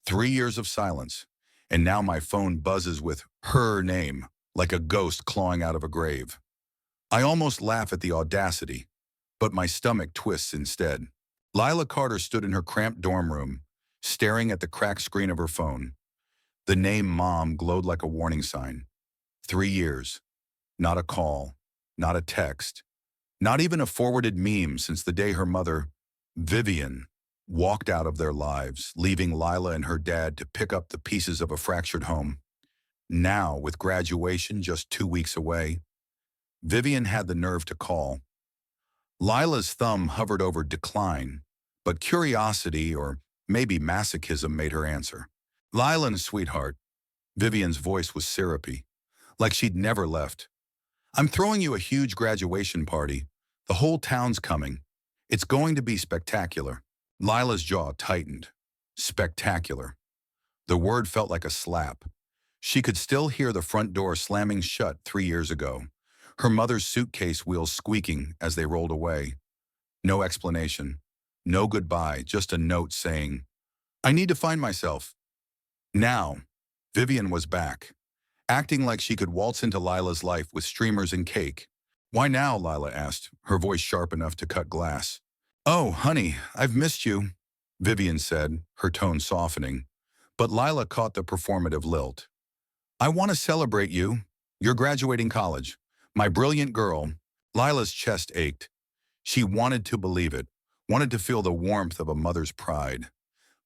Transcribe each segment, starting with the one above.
3 years of silence, and now my phone buzzes with her name, like a ghost clawing out of a grave. I almost laugh at the audacity, but my stomach twists instead. Lila Carter stood in her cramped dorm room, staring at the cracked screen of her phone. The name Mom glowed like a warning sign. 3 years. Not a call, not a text, not even a forwarded meme since the day her mother, Vivian, walked out of their lives, leaving Lila and her dad to pick up the pieces of a fractured home. Now, with graduation just 2 weeks away, Vivian had the nerve to call. Lila's thumb hovered over decline, but curiosity or maybe masochism made her answer. Lila, sweetheart. Vivian's voice was syrupy, like she'd never left. I'm throwing you a huge graduation party. The whole town's coming. It's going to be spectacular. Lila's jaw tightened. Spectacular. The word felt like a slap. She could still hear the front door slamming shut 3 years ago, her mother's suitcase wheels squeaking as they rolled away. No explanation. No goodbye, just a note saying, I need to find myself. Now, Vivian was back, acting like she could waltz into Lila's life with streamers and cake. Why now, Lila asked, her voice sharp enough to cut glass. Oh, honey, I've missed you, Vivian said, her tone softening. But Lila caught the performative lilt. I want to celebrate you. You're graduating college. My brilliant girl. Lila's chest ached. She wanted to believe it, wanted to feel the warmth of a mother's pride.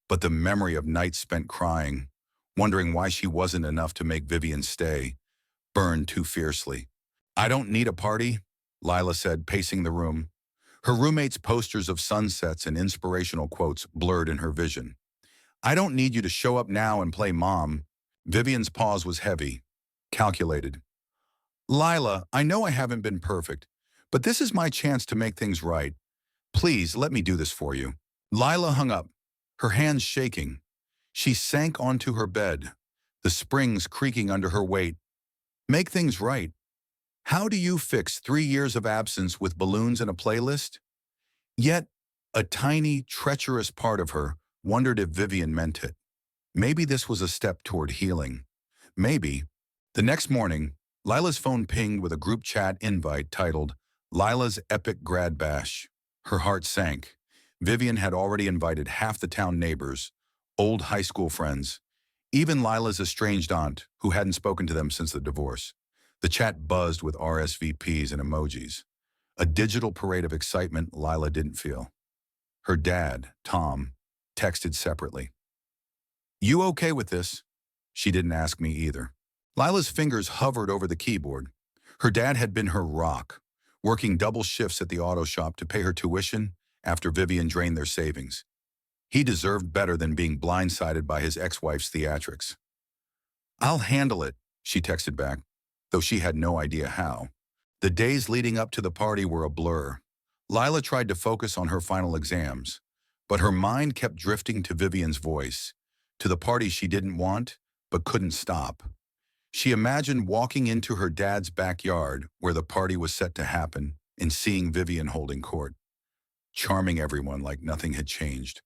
But the memory of nights spent crying, wondering why she wasn't enough to make Vivian stay, burned too fiercely. I don't need a party, Lila said, pacing the room. Her roommate's posters of sunsets and inspirational quotes blurred in her vision. I don't need you to show up now and play mom. Vivian's pause was heavy, calculated. Lila, I know I haven't been perfect, but this is my chance to make things right. Please, let me do this for you. Lila hung up, her hands shaking. She sank onto her bed, the springs creaking under her weight. Make things right. How do you fix 3 years of absence with balloons and a playlist? Yet, a tiny, treacherous part of her wondered if Vivian meant it. Maybe this was a step toward healing. Maybe. The next morning, Lila's phone pinged with a group chat invite titled Lila's Epic Grad Bash. Her heart sank. Vivian had already invited half the town neighbors, old high school friends, even Lila's estranged aunt, who hadn't spoken to them since the divorce. The chat buzzed with RSVPs and emojis. A digital parade of excitement Lila didn't feel. Her dad, Tom, texted separately. You okay with this? She didn't ask me either. Lila's fingers hovered over the keyboard. Her dad had been her rock, working double shifts at the auto shop to pay her tuition after Vivian drained their savings. He deserved better than being blindsided by his ex-wife's theatrics. I'll handle it, she texted back, though she had no idea how. The days leading up to the party were a blur. Lila tried to focus on her final exams, but her mind kept drifting to Vivian's voice, to the party she didn't want but couldn't stop. She imagined walking into her dad's backyard where the party was set to happen and seeing Vivian holding court, charming everyone like nothing had changed.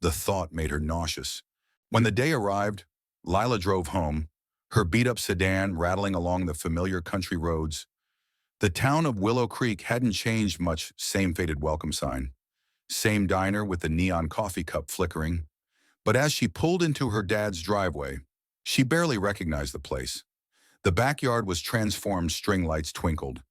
The thought made her nauseous. When the day arrived, Lila drove home, her beat-up sedan rattling along the familiar country roads. The town of Willow Creek hadn't changed much, same faded welcome sign, same diner with the neon coffee cup flickering. But as she pulled into her dad's driveway, she barely recognized the place. The backyard was transformed, string lights twinkled,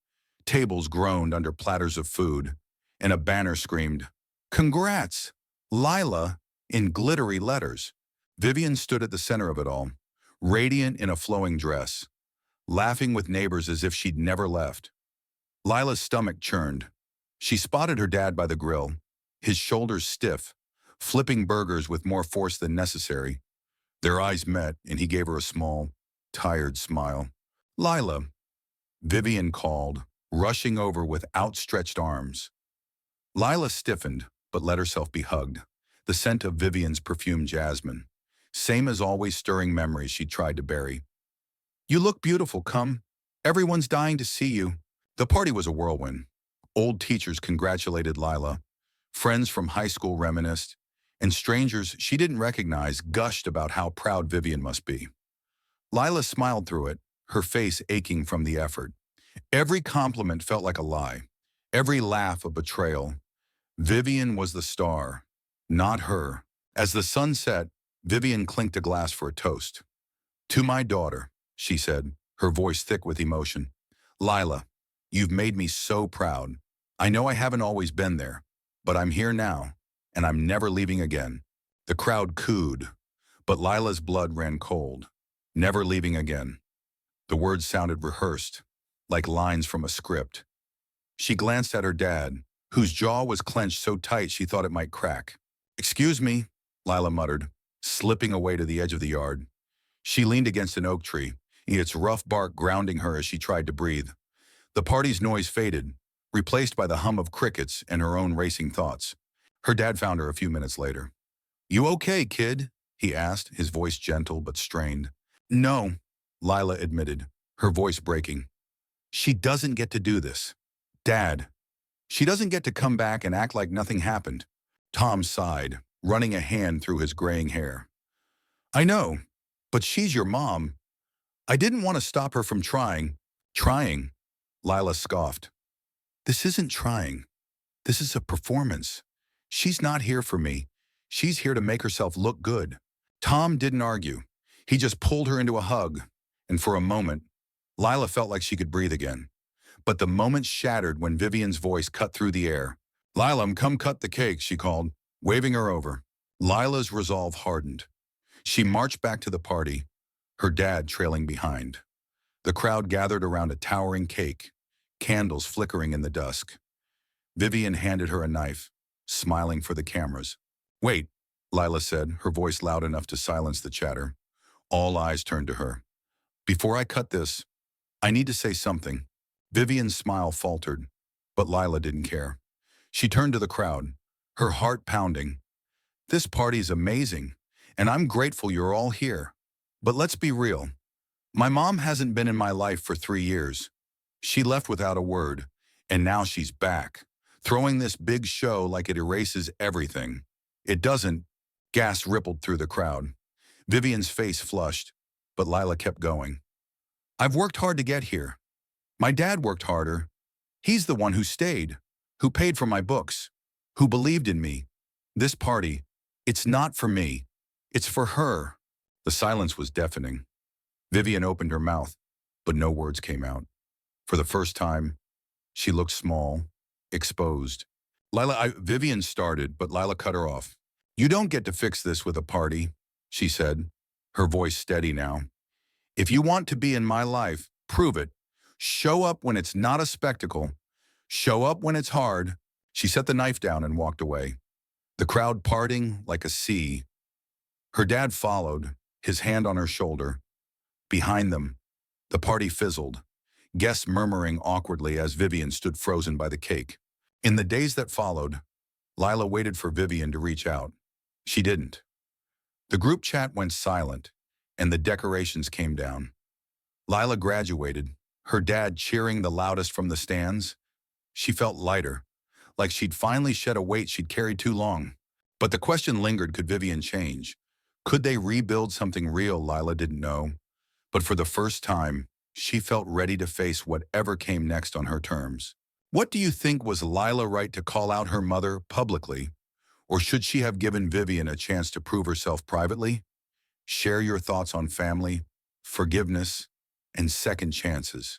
tables groaned under platters of food, and a banner screamed, Congrats, Lila, in glittery letters. Vivian stood at the center of it all, radiant in a flowing dress, laughing with neighbors as if she'd never left. Lila's stomach churned. She spotted her dad by the grill, his shoulders stiff, flipping burgers with more force than necessary. Their eyes met, and he gave her a small, tired smile. Lila, Vivian called, rushing over with outstretched arms. Lila stiffened, but let herself be hugged, the scent of Vivian's perfumed jasmine, same as always stirring memories she tried to bury. You look beautiful, come. Everyone's dying to see you. The party was a whirlwind. Old teachers congratulated Lila, friends from high school reminisced, and strangers she didn't recognize gushed about how proud Vivian must be. Lila smiled through it, her face aching from the effort. Every compliment felt like a lie, every laugh a betrayal. Vivian was the star, not her. As the sun set, Vivian clinked a glass for a toast. "To my daughter," she said, her voice thick with emotion. "Lila, you've made me so proud. I know I haven't always been there, but I'm here now, and I'm never leaving again." The crowd cooed, but Lila's blood ran cold. Never leaving again. The words sounded rehearsed, like lines from a script. She glanced at her dad, whose jaw was clenched so tight she thought it might crack. "Excuse me," Lila muttered, slipping away to the edge of the yard. She leaned against an oak tree, its rough bark grounding her as she tried to breathe. The party's noise faded, replaced by the hum of crickets and her own racing thoughts. Her dad found her a few minutes later. "You okay, kid?" he asked, his voice gentle but strained. "No," Lila admitted, her voice breaking. "She doesn't get to do this. Dad, she doesn't get to come back and act like nothing happened." Tom sighed, running a hand through his graying hair. "I know, but she's your mom. I didn't want to stop her from trying." "Trying?" Lila scoffed. "This isn't trying. This is a performance. She's not here for me. She's here to make herself look good." Tom didn't argue. He just pulled her into a hug, and for a moment, Lila felt like she could breathe again. But the moment shattered when Vivian's voice cut through the air. "Lila, come cut the cake," she called, waving her over. Lila's resolve hardened. She marched back to the party, her dad trailing behind. The crowd gathered around a towering cake, candles flickering in the dusk. Vivian handed her a knife, smiling for the cameras. "Wait," Lila said, her voice loud enough to silence the chatter. All eyes turned to her. "Before I cut this, I need to say something." Vivian's smile faltered, but Lila didn't care. She turned to the crowd, her heart pounding. "This party's amazing, and I'm grateful you're all here. But let's be real. My mom hasn't been in my life for 3 years. She left without a word, and now she's back, throwing this big show like it erases everything. It doesn't." Gas rippled through the crowd. Vivian's face flushed, but Lila kept going. "I've worked hard to get here. My dad worked harder. He's the one who stayed, who paid for my books, who believed in me. This party, it's not for me. It's for her." The silence was deafening. Vivian opened her mouth, but no words came out. For the first time, she looked small, exposed. Vivian started, but Lila cut her off. "You don't get to fix this with a party," she said, her voice steady now. "If you want to be in my life, prove it. Show up when it's not a spectacle. Show up when it's hard." She set the knife down and walked away, the crowd parting like a sea. Her dad followed, his hand on her shoulder. Behind them, the party fizzled, guests murmuring awkwardly as Vivian stood frozen by the cake. In the days that followed, Lila waited for Vivian to reach out. She didn't. The group chat went silent, and the decorations came down. Lila graduated, her dad cheering the loudest from the stands. She felt lighter, like she'd finally shed a weight she'd carried too long. But the question lingered, could Vivian change? Could they rebuild something real? Lila didn't know. But for the first time, she felt ready to face whatever came next on her terms. What do you think, was Lila right to call out her mother publicly? Or should she have given Vivian a chance to prove herself privately? Share your thoughts on family, forgiveness, and second chances.